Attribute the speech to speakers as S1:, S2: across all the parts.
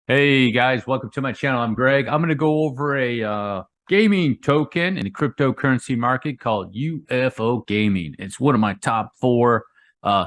S1: Hey guys, welcome to my channel. I'm Greg. I'm going to go over a gaming token in the cryptocurrency market called UFO Gaming. It's one of my top four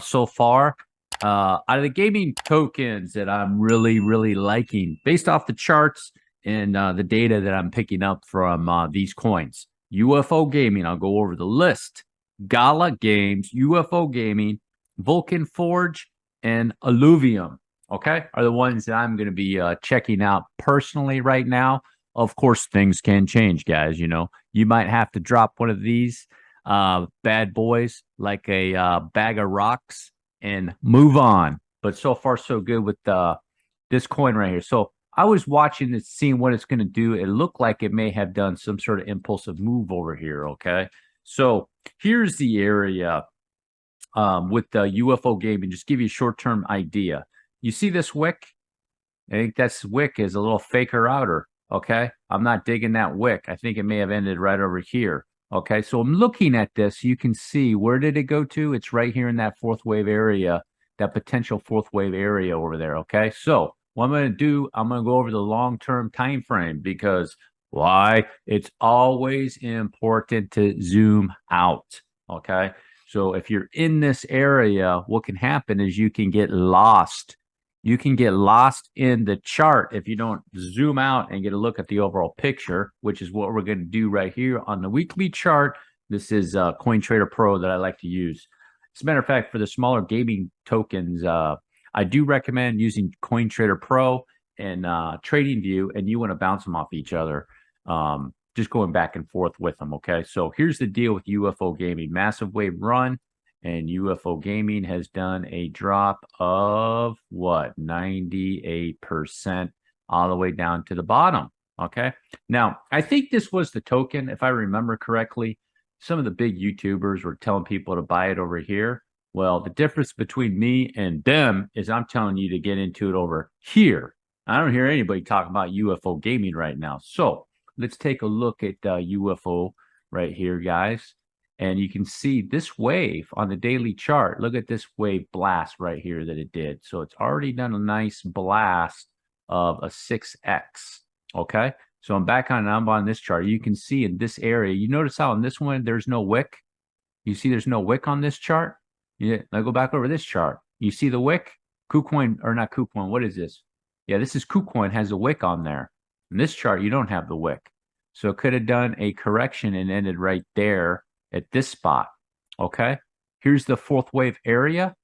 S1: so far. Out of the gaming tokens that I'm really liking, based off the charts and the data that I'm picking up from these coins. UFO Gaming, I'll go over the list. Gala Games, UFO Gaming, Vulcan Forge, and Alluvium, okay, are the ones that I'm going to be checking out personally right now. Of course, things can change, guys. You know, you might have to drop one of these bad boys like a bag of rocks and move on. But so far, so good with this coin right here. So I was watching it, seeing what it's going to do. It looked like it may have done some sort of impulsive move over here. Okay. So here's the area with the UFO gaming. Just give you a short-term idea. You see this wick? I think that's wick is a little faker outer. Okay. I'm not digging that wick. I think it may have ended right over here. Okay. So I'm looking at this. You can see, where did it go to? It's right here in that fourth wave area, that potential fourth wave area over there. Okay. So what I'm going to do, I'm going to go over the long-term time frame because why? It's always important to zoom out. Okay. So if you're in this area, what can happen is you can get lost. You can get lost in the chart if you don't zoom out and get a look at the overall picture, which is what we're going to do right here on the weekly chart. This is CoinTrader Pro that I like to use. As a matter of fact, for the smaller gaming tokens, I do recommend using CoinTrader Pro and TradingView, and you want to bounce them off each other. Just going back and forth with them. Okay. So here's the deal with UFO Gaming. Massive wave run, and UFO Gaming has done a drop of what? 98% all the way down to the bottom. Okay. Now, I think this was the token, if I remember correctly. Some of the big YouTubers were telling people to buy it over here. Well, the difference between me and them is I'm telling you to get into it over here. I don't hear anybody talking about UFO Gaming right now. So let's take a look at UFO right here, guys. And you can see this wave on the daily chart. Look at this wave blast right here that it did. So it's already done a nice blast of a 6x. Okay. So I'm on this chart. You can see in this area, you notice how in this one, there's no wick. You see there's no wick on this chart. Yeah. Now go back over this chart. You see the wick? KuCoin, or not KuCoin. What is this? Yeah, this is KuCoin has a wick on there. In this chart, you don't have the wick. So it could have done a correction and ended right there at this spot. Okay. Here's the fourth wave area,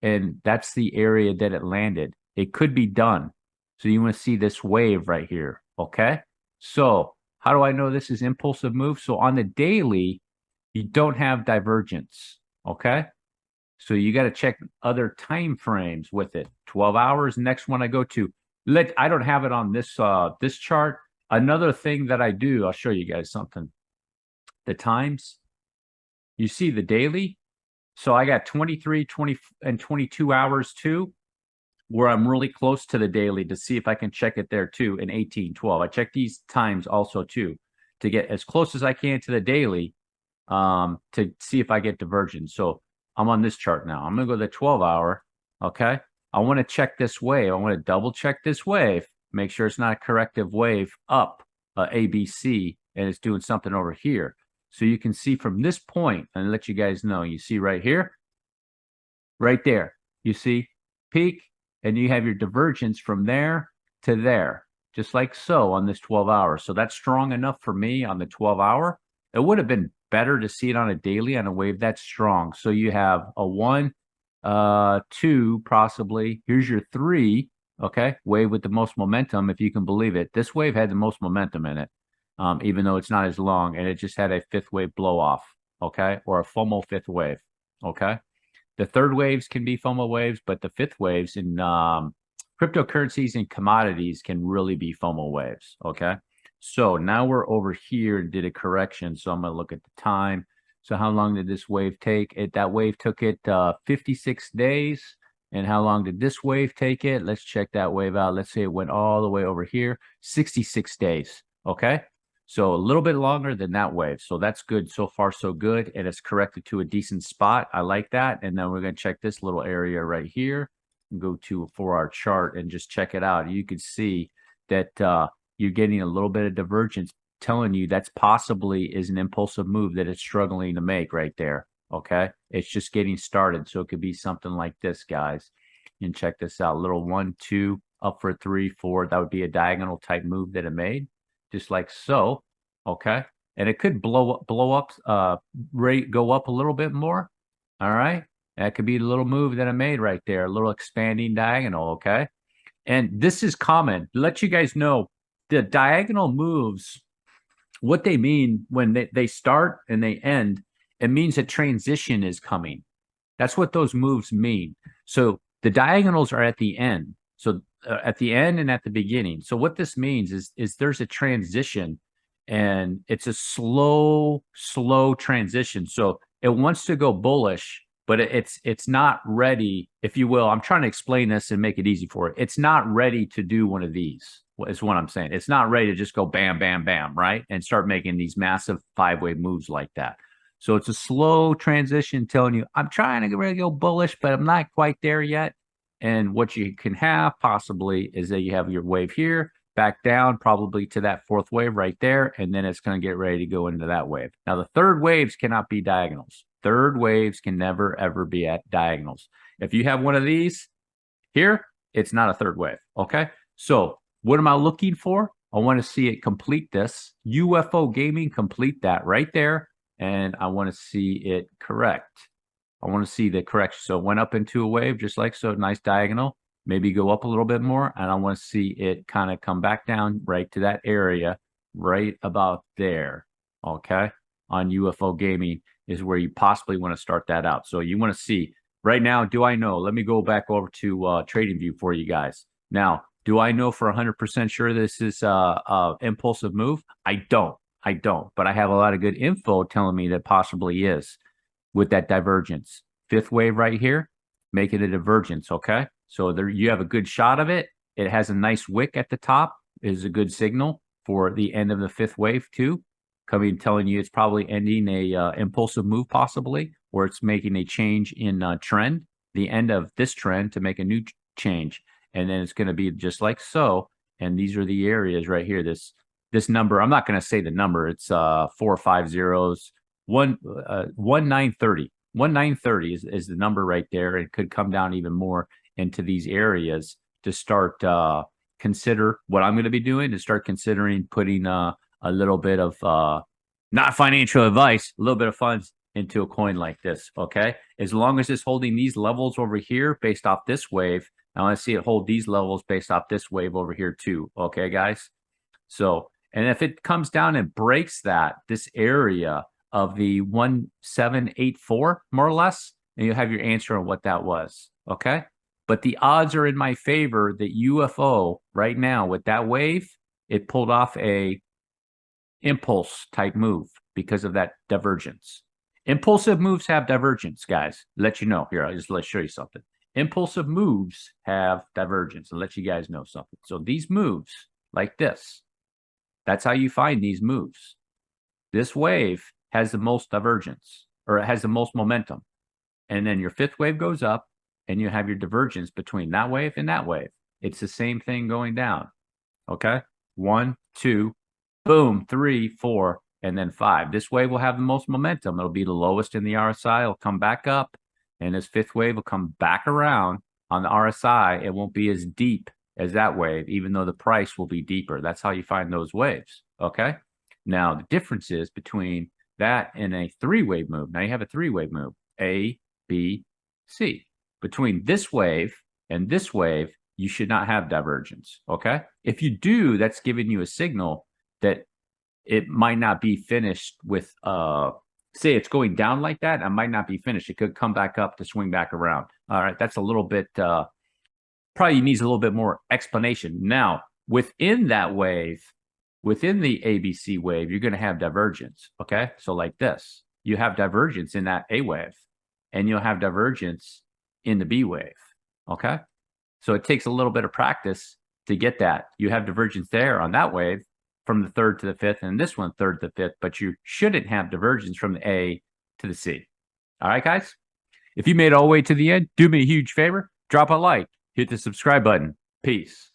S1: and that's the area that it landed. It could be done. So you want to see this wave right here. Okay. So how do I know this is impulsive move? So on the daily, you don't have divergence. Okay. So you got to check other time frames with it. 12 hours. Next one I go to. I don't have it on this chart. Another thing that I do, I'll show you guys something. The times. You see the daily. So I got 23, 20, and 22 hours too, where I'm really close to the daily to see if I can check it there too in 18, 12. I check these times also too to get as close as I can to the daily to see if I get divergence. So I'm on this chart now. I'm going to go to the 12 hour. Okay. I want to check this wave. I want to double check this wave, make sure it's not a corrective wave up ABC and it's doing something over here. So you can see from this point, and let you guys know, you see right here, right there, you see peak, and you have your divergence from there to there, just like so on this 12 hours. So that's strong enough for me on the 12 hour. It would have been better to see it on a daily on a wave that's strong. So you have a 1, 2, possibly. Here's your 3, okay, wave with the most momentum, if you can believe it. This wave had the most momentum in it. Even though it's not as long, and it just had a fifth wave blow off, okay, or a FOMO fifth wave, okay. The third waves can be FOMO waves, but the fifth waves in cryptocurrencies and commodities can really be FOMO waves, okay. So now we're over here and did a correction. So I'm going to look at the time. So how long did this wave take? That wave took it 56 days. And how long did this wave take it? Let's check that wave out. Let's say it went all the way over here, 66 days, okay. So a little bit longer than that wave. So that's good. So far, so good. And it's corrected to a decent spot. I like that. And then we're going to check this little area right here. go to a 4-hour chart and just check it out. You could see that you're getting a little bit of divergence, telling you that's possibly is an impulsive move that it's struggling to make right there. Okay, it's just getting started, so it could be something like this, guys. And check this out: little 1, 2, up for 3, 4. That would be a diagonal type move that it made, just like so. Okay, and it could blow up, rate go up a little bit more. All right, that could be the little move that I made right there, a little expanding diagonal. Okay, and this is common. To let you guys know, the diagonal moves, what they mean when they start and they end, it means a transition is coming. That's what those moves mean. So the diagonals are at the end. So at the end and at the beginning. So what this means is there's a transition, and it's a slow transition. So it wants to go bullish, but it's not ready, if you will. I'm trying to explain this and make it easy for it. It's not ready to do one of these. Is what I'm saying. It's not ready to just go bam, bam, bam, right? And start making these massive 5-wave moves like that. So it's a slow transition telling you, I'm trying to really go bullish, but I'm not quite there yet. And what you can have possibly is that you have your wave here, back down probably to that 4th wave right there, and then it's going to get ready to go into that wave. Now, the third waves cannot be diagonals. Third waves can never, ever be at diagonals. If you have one of these here, it's not a third wave, okay? So what am I looking for? I want to see it complete this. UFO Gaming, complete that right there. And I want to see it correct. I want to see the correction. So it went up into a wave, just like so, nice diagonal. Maybe go up a little bit more. And I want to see it kind of come back down right to that area, right about there. Okay. On UFO Gaming is where you possibly want to start that out. So you want to see right now, do I know? Let me go back over to TradingView for you guys. Now, do I know for 100% sure this is a impulsive move? I don't, but I have a lot of good info telling me that possibly is with that divergence. 5th wave right here, make it a divergence, okay? So there you have a good shot of it. It has a nice wick at the top, is a good signal for the end of the 5th wave too. Coming, telling you it's probably ending a impulsive move possibly, or it's making a change in trend, the end of this trend to make a new change. And then it's going to be just like so. And these are the areas right here. This number, I'm not going to say the number. It's 4 or 5 zeros. 1930. 1930 is the number right there. It could come down even more into these areas to start consider what I'm going to be doing, to start considering putting a little bit of not financial advice, a little bit of funds into a coin like this. Okay, as long as it's holding these levels over here based off this wave. I want to see it hold these levels based off this wave over here too. Okay, guys. So, and if it comes down and breaks this area of the 1784, more or less, and you have your answer on what that was. Okay. But the odds are in my favor that UFO right now with that wave, it pulled off a impulse type move because of that divergence. Impulsive moves have divergence, guys. Let you know here. Let's show you something. Impulsive moves have divergence, and let you guys know something. So these moves like this, that's how you find these moves. This wave has the most divergence, or it has the most momentum. And then your 5th wave goes up, and you have your divergence between that wave and that wave. It's the same thing going down. Okay? 1, 2, boom, 3, 4, and then 5. This wave will have the most momentum. It'll be the lowest in the RSI. It'll come back up, and this 5th wave will come back around on the RSI. It won't be as deep as that wave, even though the price will be deeper. That's how you find those waves. Okay? Now, the difference is between that and a 3-wave move. Now you have a 3-wave move, A, B, C. Between this wave and this wave, you should not have divergence, okay? If you do, that's giving you a signal that it might not be finished with, say it's going down like that, it might not be finished. It could come back up to swing back around. All right, that's a little bit, probably needs a little bit more explanation. Now, within that wave, within the ABC wave, you're going to have divergence, okay? So like this, you have divergence in that A wave, and you'll have divergence in the B wave, okay? So it takes a little bit of practice to get that. You have divergence there on that wave from the 3rd to the 5th, and this one 3rd to the 5th, but you shouldn't have divergence from the A to the C. All right, guys? If you made it all the way to the end, do me a huge favor, drop a like. hit the subscribe button. Peace.